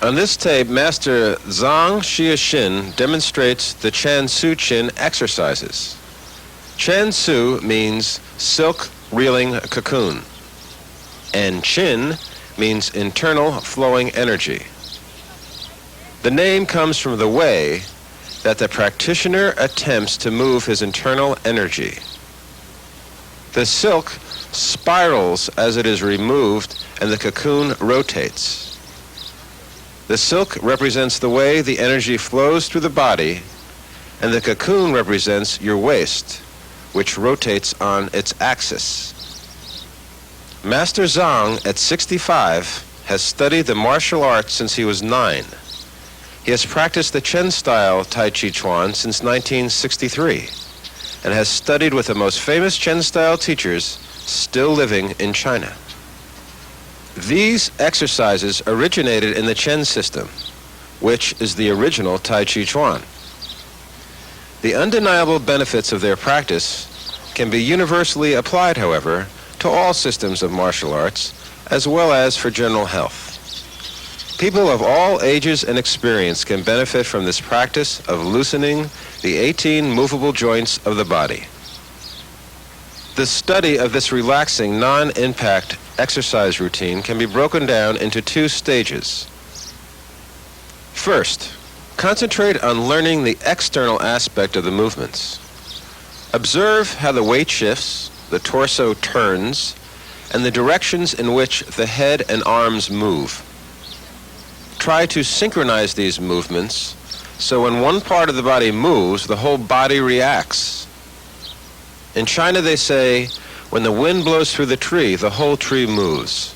On this tape, Master Zhang Xiaxin demonstrates the Chan Su Chin exercises. Chan Su means silk reeling cocoon, and Chin means internal flowing energy. The name comes from the way that the practitioner attempts to move his internal energy. The silk spirals as it is removed and the cocoon rotates. The silk represents the way the energy flows through the body, and the cocoon represents your waist, which rotates on its axis. Master Zhang, at 65, has studied the martial arts since he was 9. He has practiced the Chen-style Tai Chi Chuan since 1963 and has studied with the most famous Chen-style teachers still living in China. These exercises originated in the Chen system, which is the original Tai Chi Chuan. The undeniable benefits of their practice can be universally applied, however, to all systems of martial arts, as well as for general health. People of all ages and experience can benefit from this practice of loosening the 18 movable joints of the body. The study of this relaxing, non-impact exercise routine can be broken down into 2 stages. First, concentrate on learning the external aspect of the movements. Observe how the weight shifts, the torso turns, and the directions in which the head and arms move. Try to synchronize these movements so when one part of the body moves, the whole body reacts. In China, they say, when the wind blows through the tree, the whole tree moves.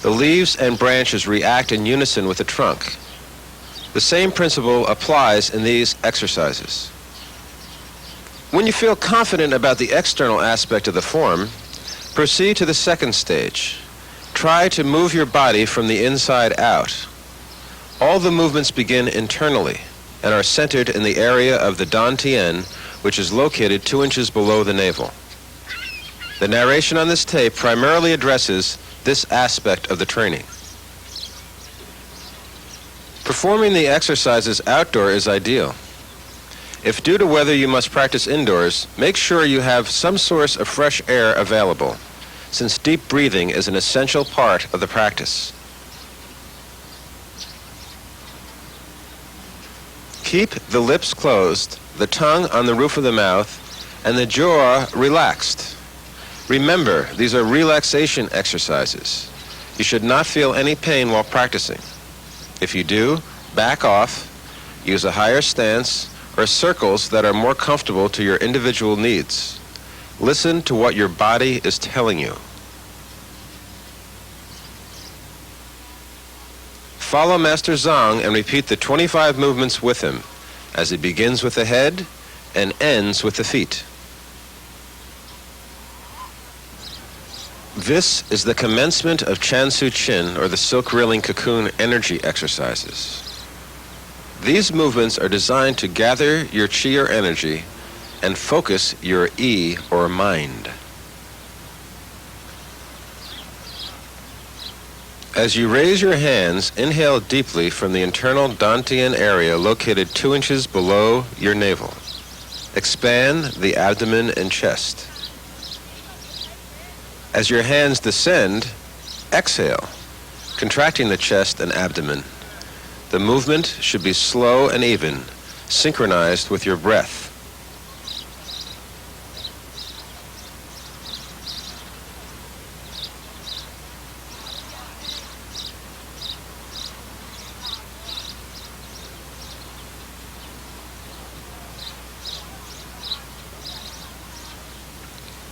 The leaves and branches react in unison with the trunk. The same principle applies in these exercises. When you feel confident about the external aspect of the form, proceed to the second stage. Try to move your body from the inside out. All the movements begin internally and are centered in the area of the dantian, which is located 2 inches below the navel. The narration on this tape primarily addresses this aspect of the training. Performing the exercises outdoor is ideal. If due to weather you must practice indoors, make sure you have some source of fresh air available, since deep breathing is an essential part of the practice. Keep the lips closed, the tongue on the roof of the mouth, and the jaw relaxed. Remember, these are relaxation exercises. You should not feel any pain while practicing. If you do, back off, use a higher stance, or circles that are more comfortable to your individual needs. Listen to what your body is telling you. Follow Master Zhang and repeat the 25 movements with him, as he begins with the head and ends with the feet. This is the commencement of Chan Su Chin, or the silk reeling cocoon energy exercises. These movements are designed to gather your chi or energy and focus your yi or mind. As you raise your hands, inhale deeply from the internal dantian area located 2 inches below your navel. Expand the abdomen and chest. As your hands descend, exhale, contracting the chest and abdomen. The movement should be slow and even, synchronized with your breath.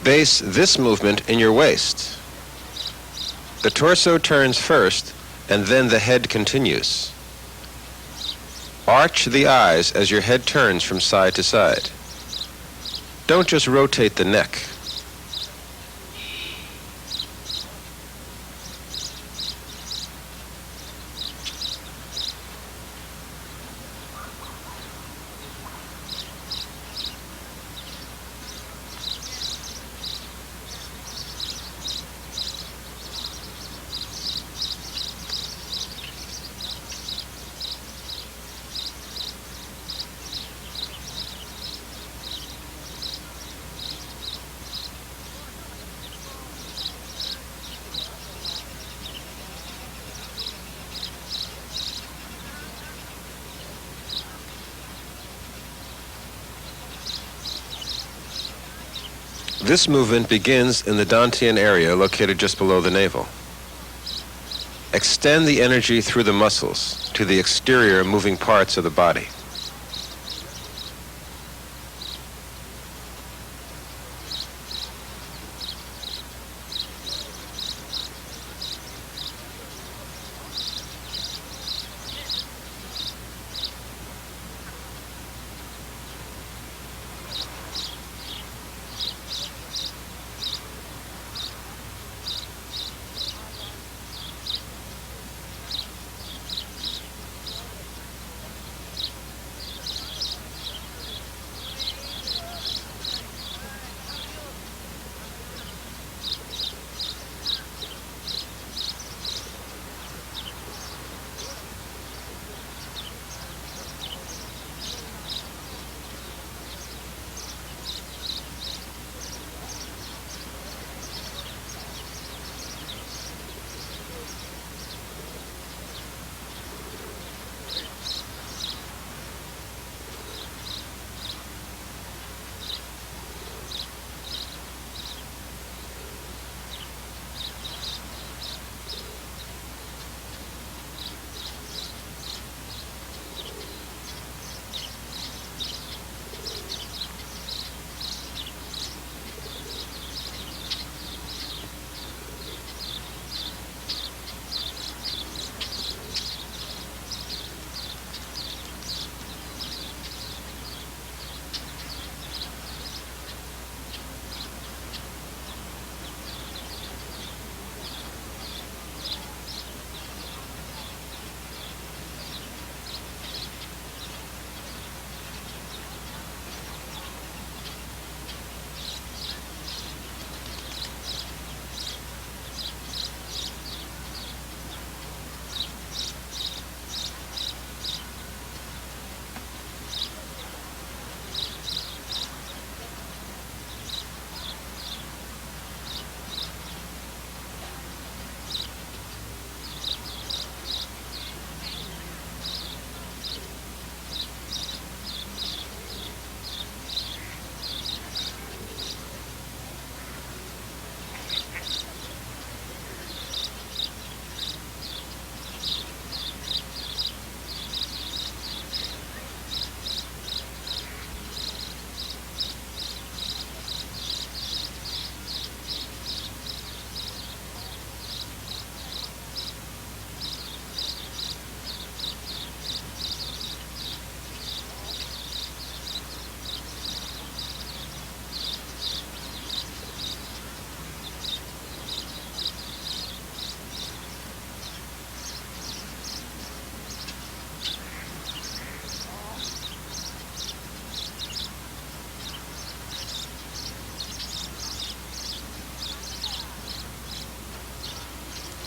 Base this movement in your waist. The torso turns first, and then the head continues. Arch the eyes as your head turns from side to side. Don't just rotate the neck. This movement begins in the Dantian area located just below the navel. Extend the energy through the muscles to the exterior moving parts of the body.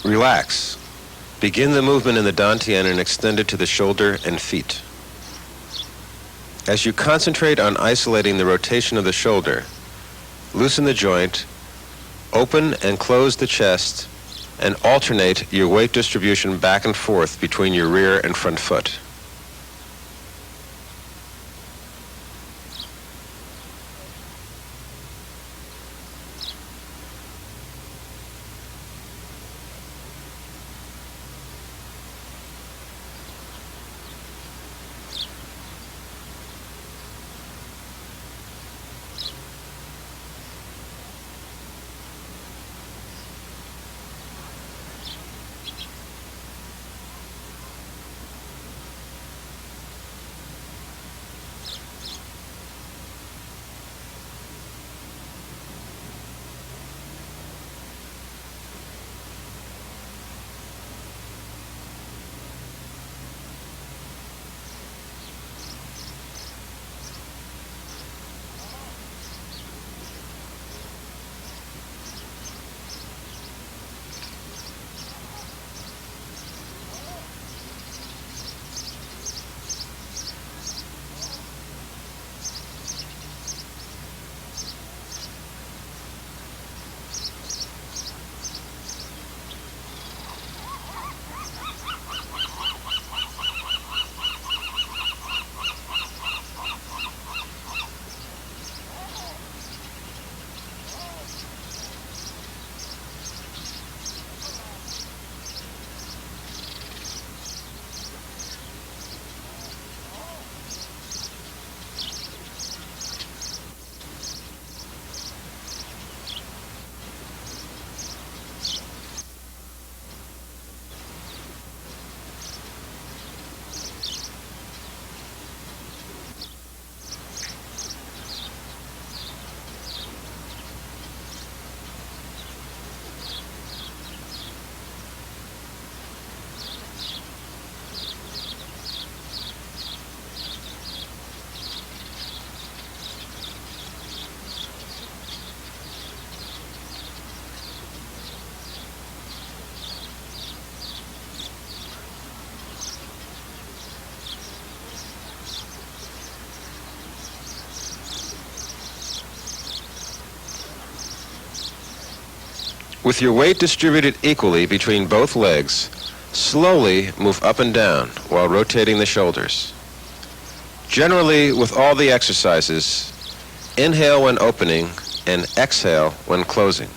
Relax. Begin the movement in the Dantian and extend it to the shoulder and feet. As you concentrate on isolating the rotation of the shoulder, loosen the joint, open and close the chest, and alternate your weight distribution back and forth between your rear and front foot. With your weight distributed equally between both legs, slowly move up and down while rotating the shoulders. Generally, with all the exercises, inhale when opening and exhale when closing.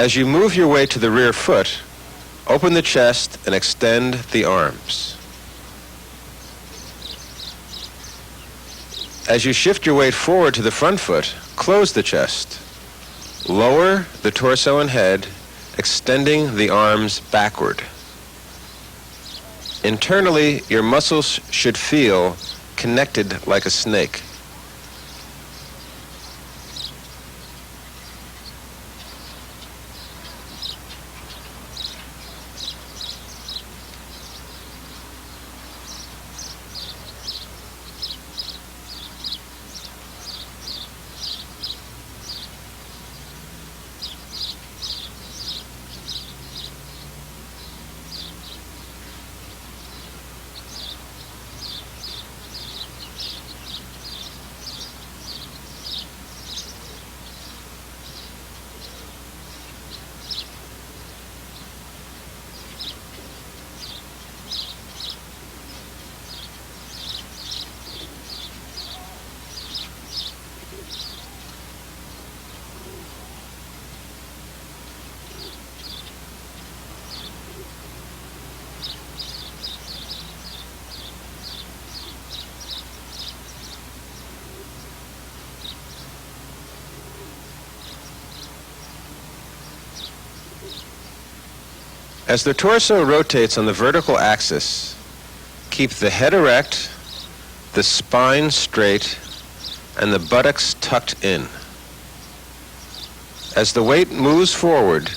As you move your weight to the rear foot, open the chest and extend the arms. As you shift your weight forward to the front foot, close the chest. Lower the torso and head, extending the arms backward. Internally, your muscles should feel connected like a snake. As the torso rotates on the vertical axis, keep the head erect, the spine straight, and the buttocks tucked in. As the weight moves forward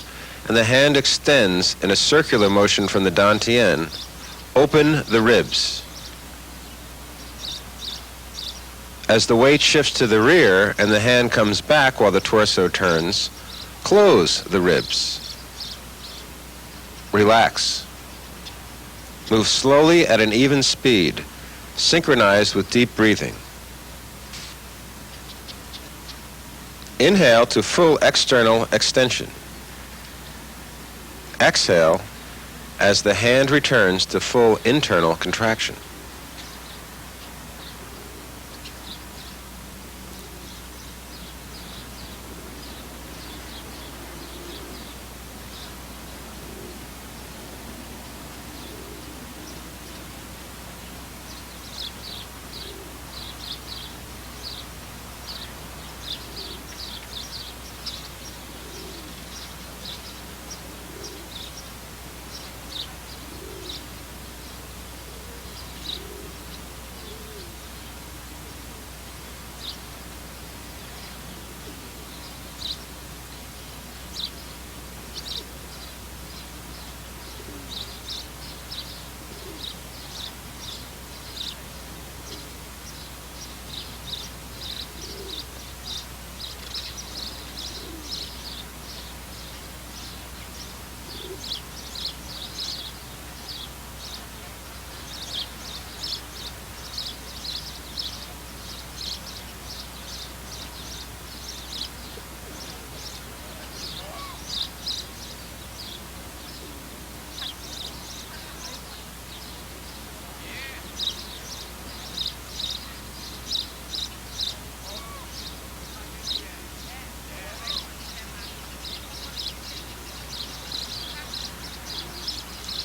and the hand extends in a circular motion from the dantian, open the ribs. As the weight shifts to the rear and the hand comes back while the torso turns, close the ribs. Relax. Move slowly at an even speed, synchronized with deep breathing. Inhale to full external extension. Exhale as the hand returns to full internal contraction.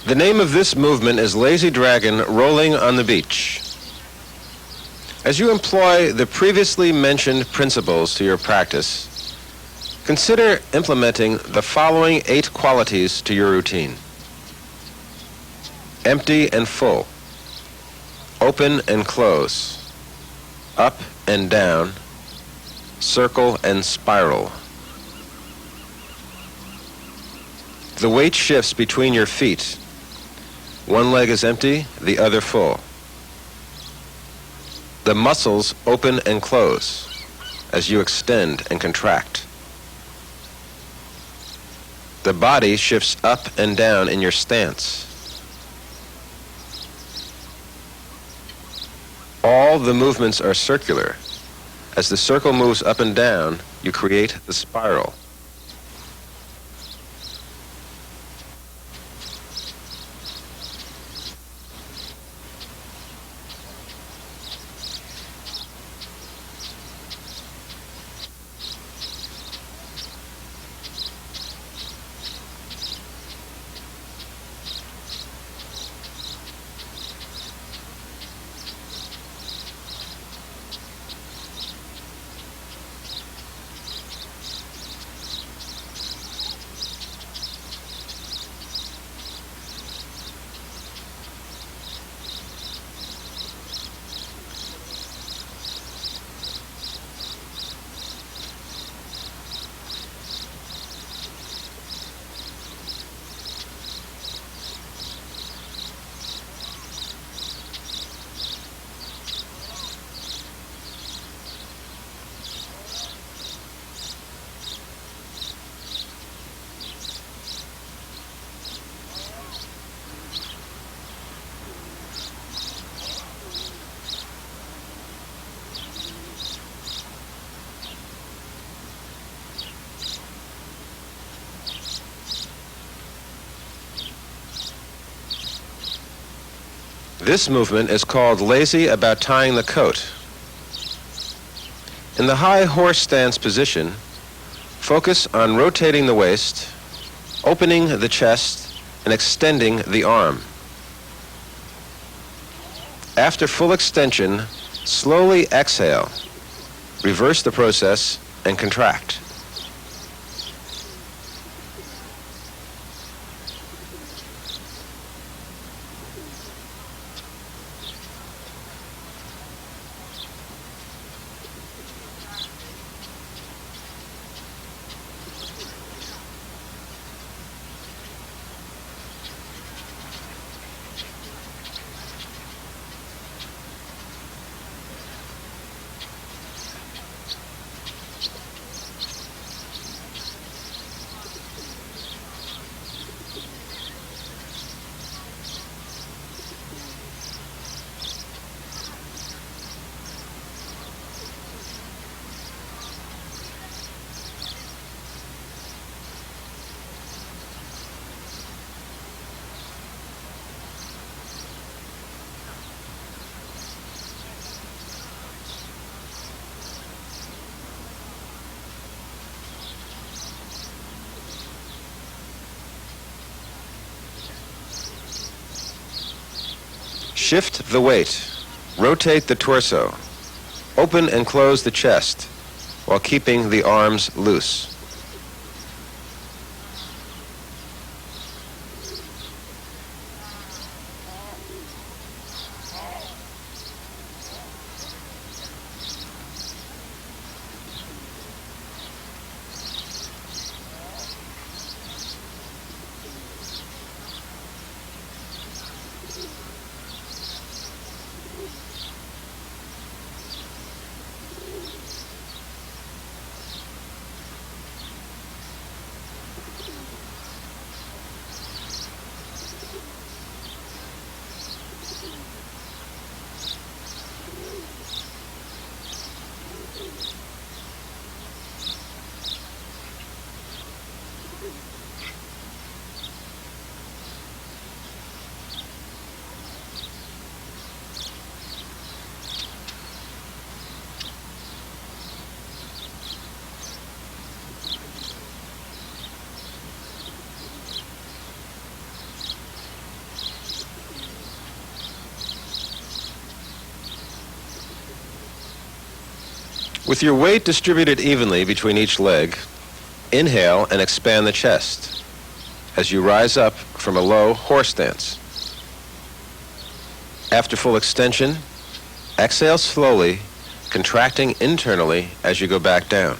The name of this movement is Lazy Dragon Rolling on the Beach. As you employ the previously mentioned principles to your practice, consider implementing the following 8 qualities to your routine. Empty and full, open and close, up and down, circle and spiral. The weight shifts between your feet. One leg is empty, the other full. The muscles open and close as you extend and contract. The body shifts up and down in your stance. All the movements are circular. As the circle moves up and down, you create the spiral. This movement is called lazy about tying the coat. In the high horse stance position, focus on rotating the waist, opening the chest, and extending the arm. After full extension, slowly exhale. Reverse the process and contract. Shift the weight. Rotate the torso. Open and close the chest while keeping the arms loose. With your weight distributed evenly between each leg, inhale and expand the chest as you rise up from a low horse stance. After full extension, exhale slowly, contracting internally as you go back down.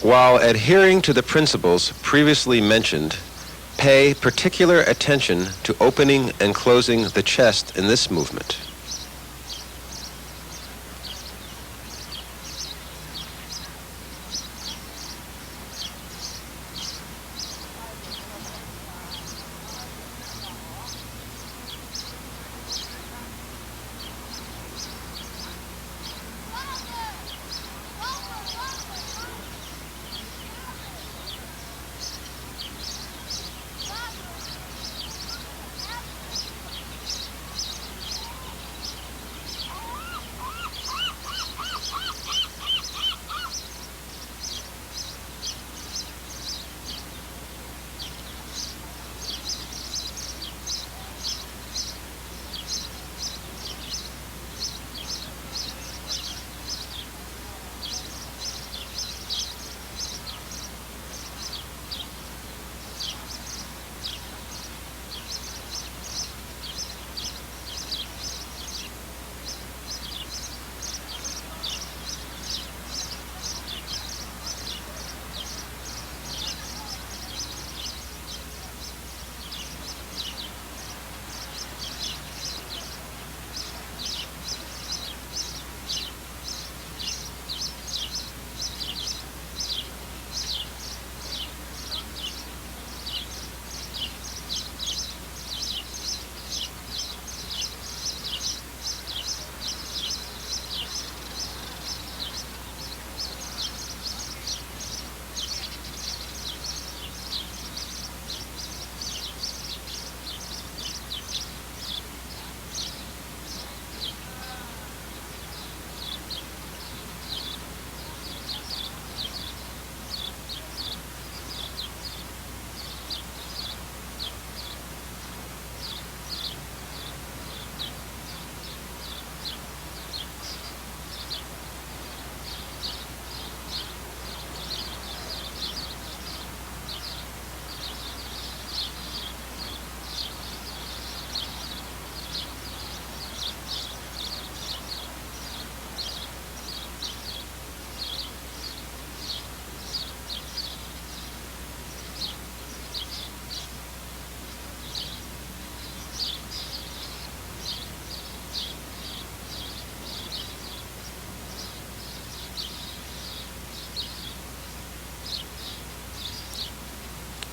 While adhering to the principles previously mentioned, pay particular attention to opening and closing the chest in this movement.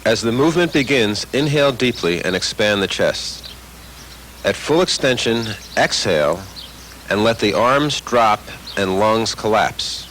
As the movement begins, inhale deeply and expand the chest. At full extension, exhale and let the arms drop and lungs collapse.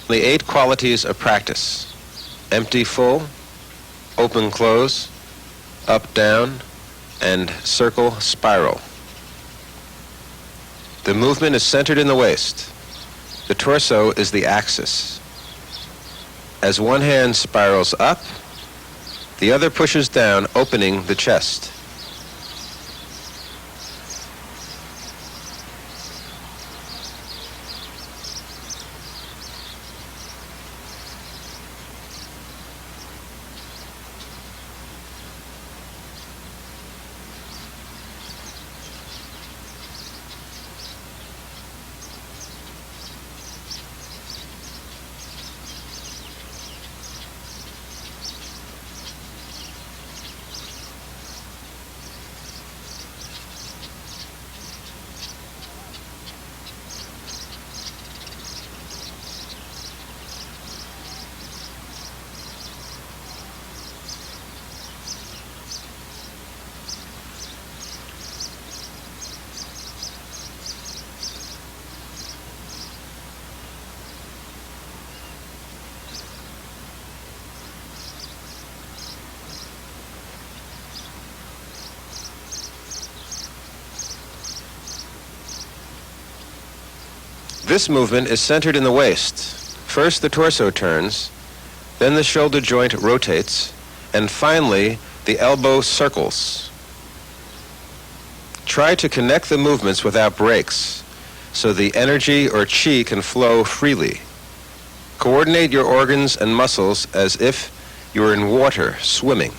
The 8 qualities of practice: empty full, open close, up down, and circle spiral. The movement is centered in the waist. The torso is the axis. As one hand spirals up, the other pushes down, opening the chest. This movement is centered in the waist. First the torso turns, then the shoulder joint rotates, and finally the elbow circles. Try to connect the movements without breaks, so the energy or chi can flow freely. Coordinate your organs and muscles as if you were in water swimming.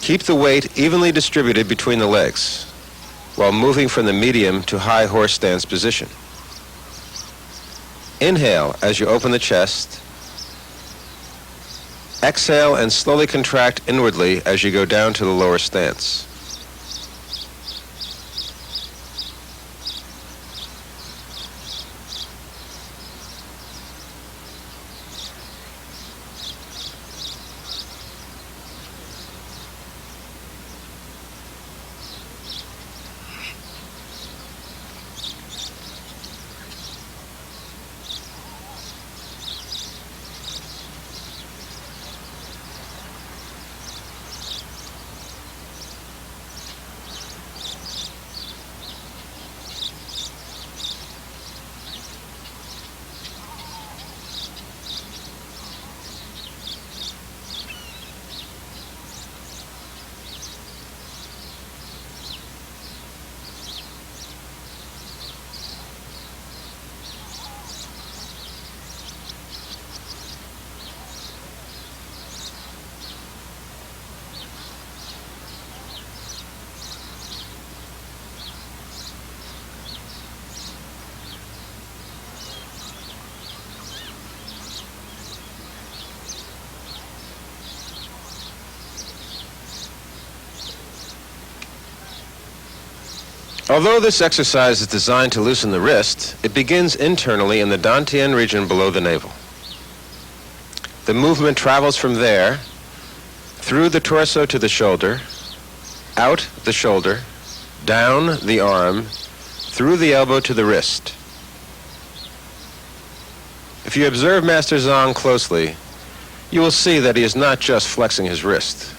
Keep the weight evenly distributed between the legs while moving from the medium to high horse stance position. Inhale as you open the chest. Exhale and slowly contract inwardly as you go down to the lower stance. Although this exercise is designed to loosen the wrist, it begins internally in the dantian region below the navel. The movement travels from there, through the torso to the shoulder, out the shoulder, down the arm, through the elbow to the wrist. If you observe Master Zhang closely, you will see that he is not just flexing his wrist.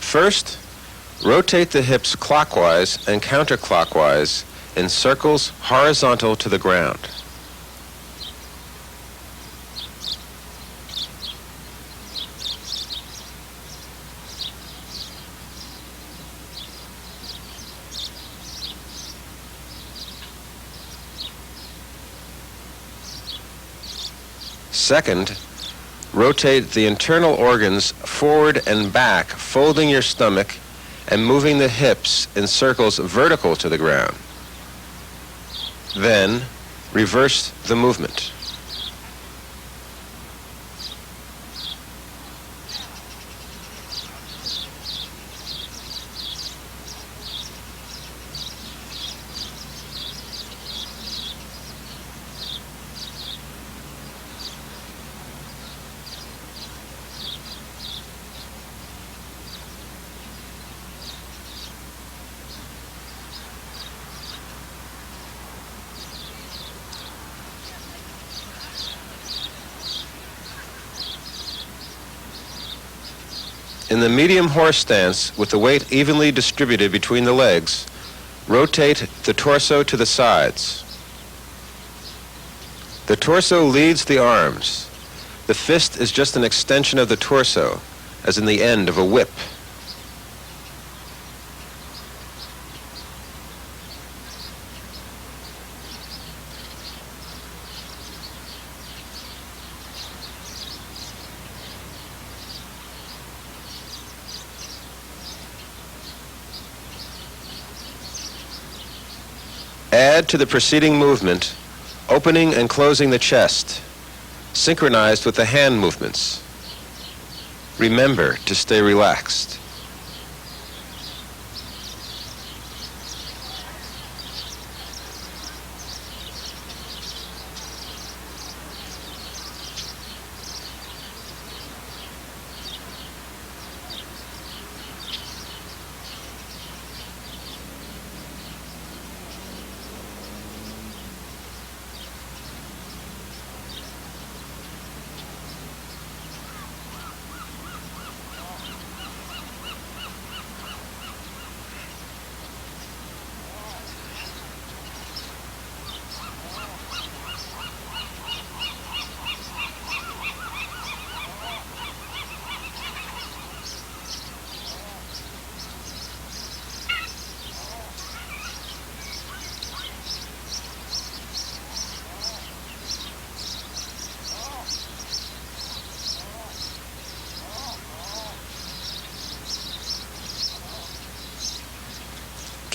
First, rotate the hips clockwise and counterclockwise in circles horizontal to the ground. Second, rotate the internal organs forward and back, folding your stomach and moving the hips in circles vertical to the ground. Then, reverse the movement. In the medium horse stance, with the weight evenly distributed between the legs, Rotate the torso to the sides. The torso leads the arms. The fist is just an extension of the torso, as in the end of a whip. Add to the preceding movement, opening and closing the chest, synchronized with the hand movements. Remember to stay relaxed.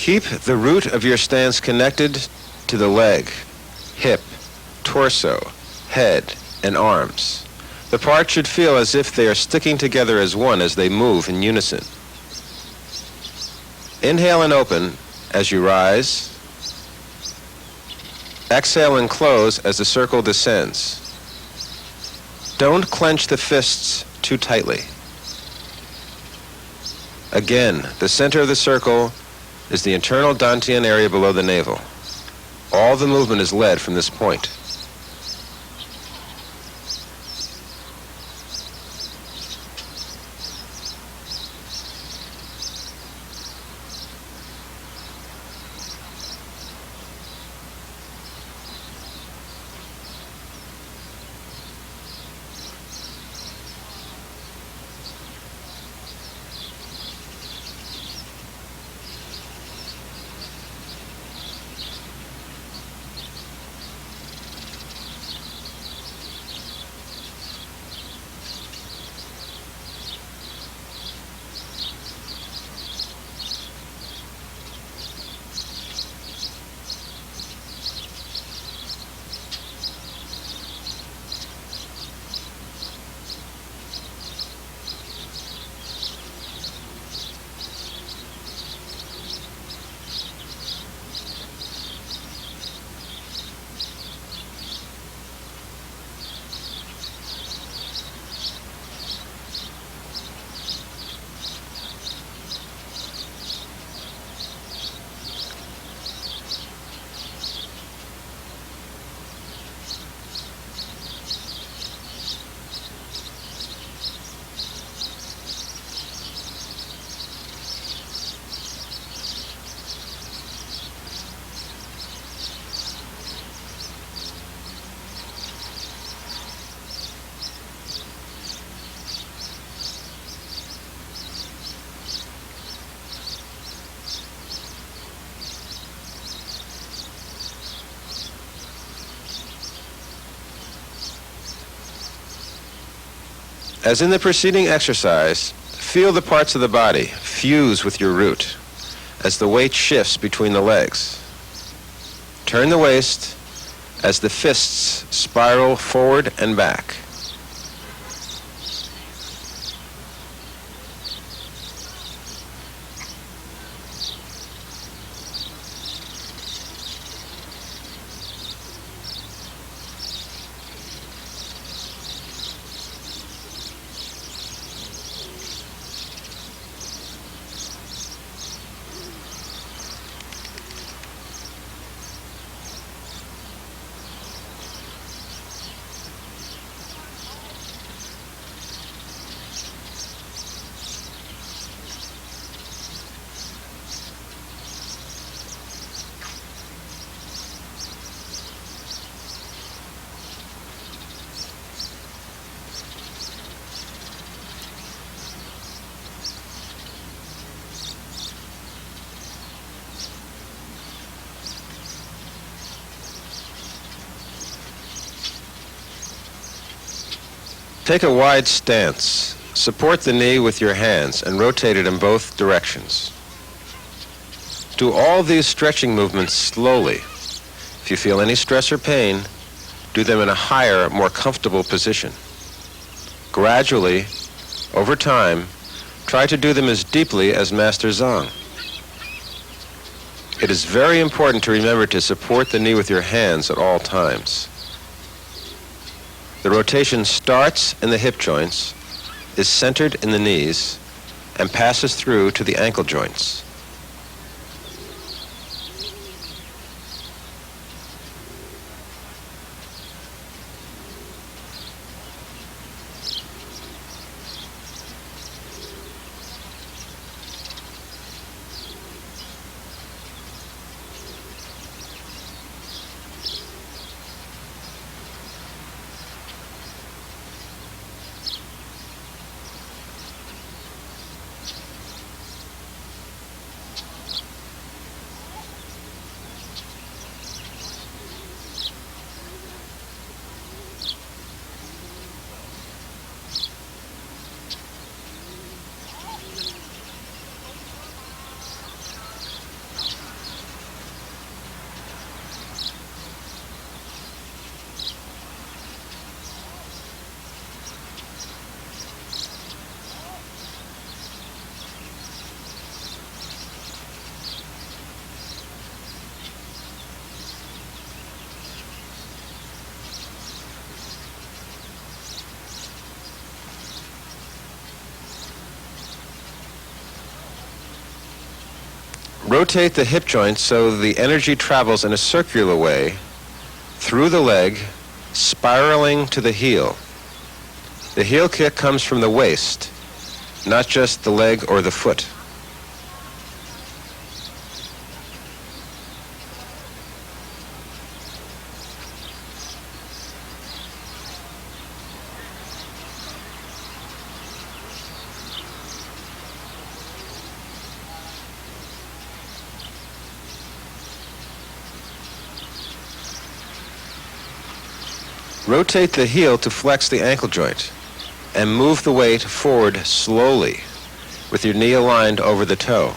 Keep the root of your stance connected to the leg, hip, torso, head, and arms. The parts should feel as if they are sticking together as one as they move in unison. Inhale and open as you rise. Exhale and close as the circle descends. Don't clench the fists too tightly. Again, the center of the circle is the internal Dantian area below the navel. All the movement is led from this point. As in the preceding exercise, feel the parts of the body fuse with your root as the weight shifts between the legs. Turn the waist as the fists spiral forward and back. Take a wide stance. Support the knee with your hands and rotate it in both directions. Do all these stretching movements slowly. If you feel any stress or pain, do them in a higher, more comfortable position. Gradually, over time, try to do them as deeply as Master Zhang. It is very important to remember to support the knee with your hands at all times. The rotation starts in the hip joints, is centered in the knees, and passes through to the ankle joints. Rotate the hip joints so the energy travels in a circular way through the leg, spiraling to the heel. The heel kick comes from the waist, not just the leg or the foot. Rotate the heel to flex the ankle joint and move the weight forward slowly with your knee aligned over the toe.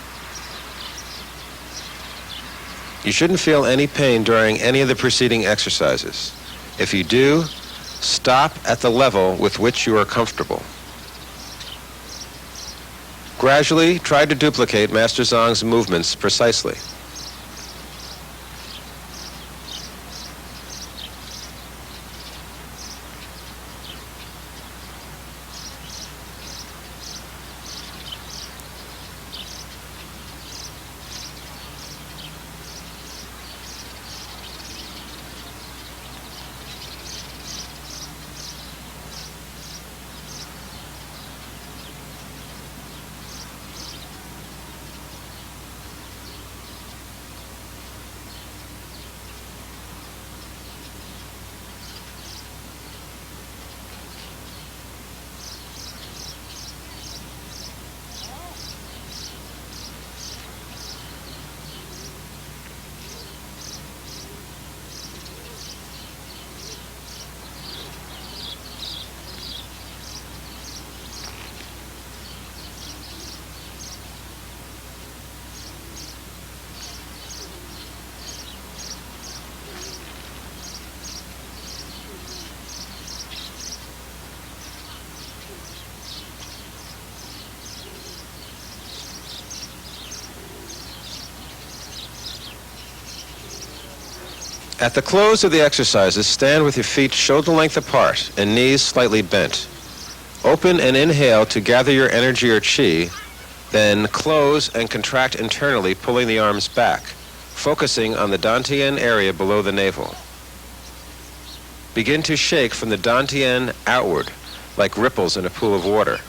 You shouldn't feel any pain during any of the preceding exercises. If you do, stop at the level with which you are comfortable. Gradually, try to duplicate Master Zhang's movements precisely. At the close of the exercises, stand with your feet shoulder length apart and knees slightly bent. Open and inhale to gather your energy or chi, then close and contract internally, pulling the arms back, focusing on the dantian area below the navel. Begin to shake from the dantian outward, like ripples in a pool of water.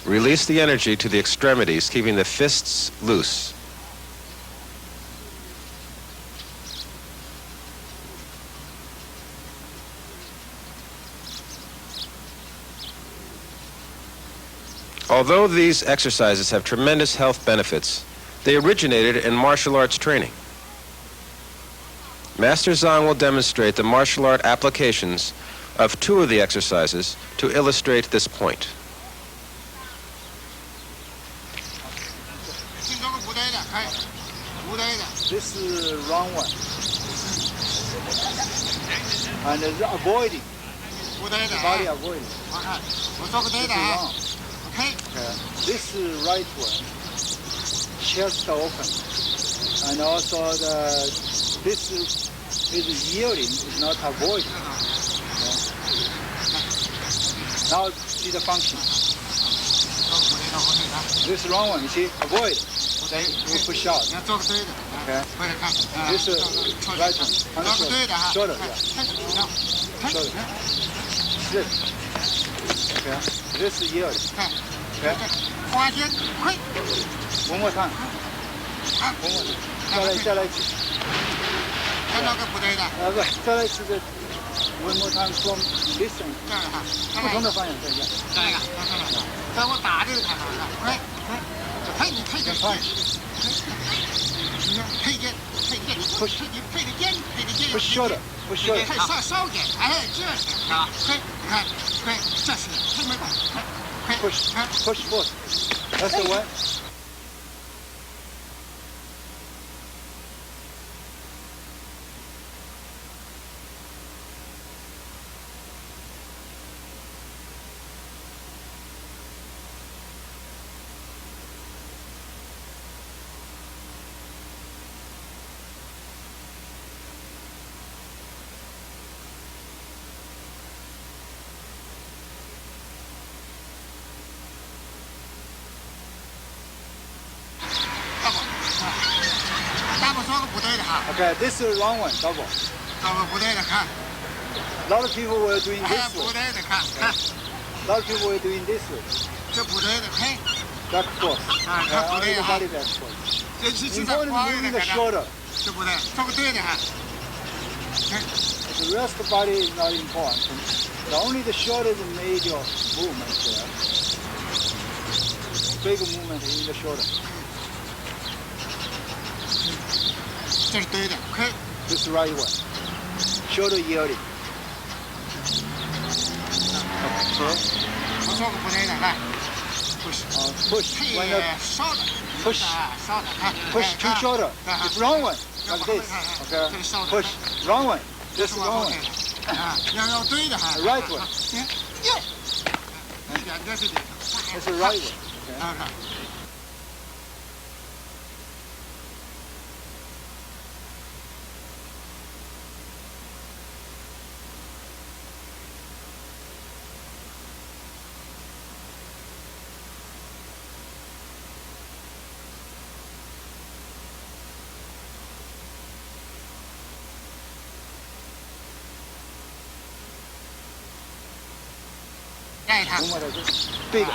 Release the energy to the extremities, keeping the fists loose. Although these exercises have tremendous health benefits, they originated in martial arts training. Master Zhang will demonstrate the martial art applications of two of the exercises to illustrate this point. This is wrong one. And the avoiding. The body avoiding. This is wrong. This is right one. Chest open. And also this is yielding, is not avoiding. Now see the function. This is wrong one, you see, avoid. Then you push out. Okay. This is right one. Shoulder, yeah. Shoulder. Slip. Okay. This is yield. Okay. One more time. One more time. 再来一次。再来一次的。One more time from distance. 不同的方向再一下。在我打这个看看，配你配个快，配件，你配个肩不shoulder，不shoulder，稍点，哎，这是啊，配，你看，配，这是配没配，push forward， that's the one。Okay, this is the wrong one, double. A lot of people were doing this way. A lot of people were doing this way. Back forth. Only the body back forth. Important moving the shoulder. The rest of the body is not important. Only the shoulder is a major movement there. Big movement in the shoulder. This is the right one. Shoulder yielding. Push. When the push to shoulder. It's wrong one. Like this. Okay. Push. Wrong one. This is wrong one. The right one. It's the right one. Okay. Big.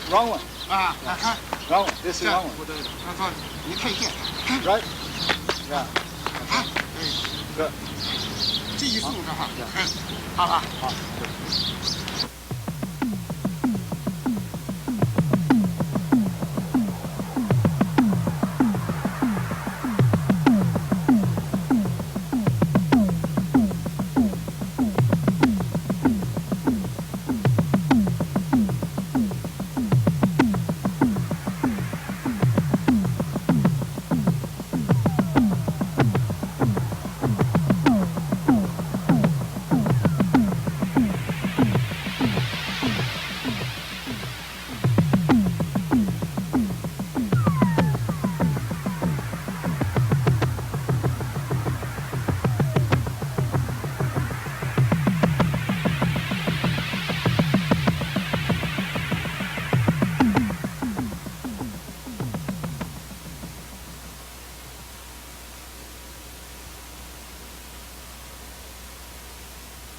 Wrong one. Wrong one. This is wrong one. Right? Yeah. Good. 这一速的哈，好吧。好。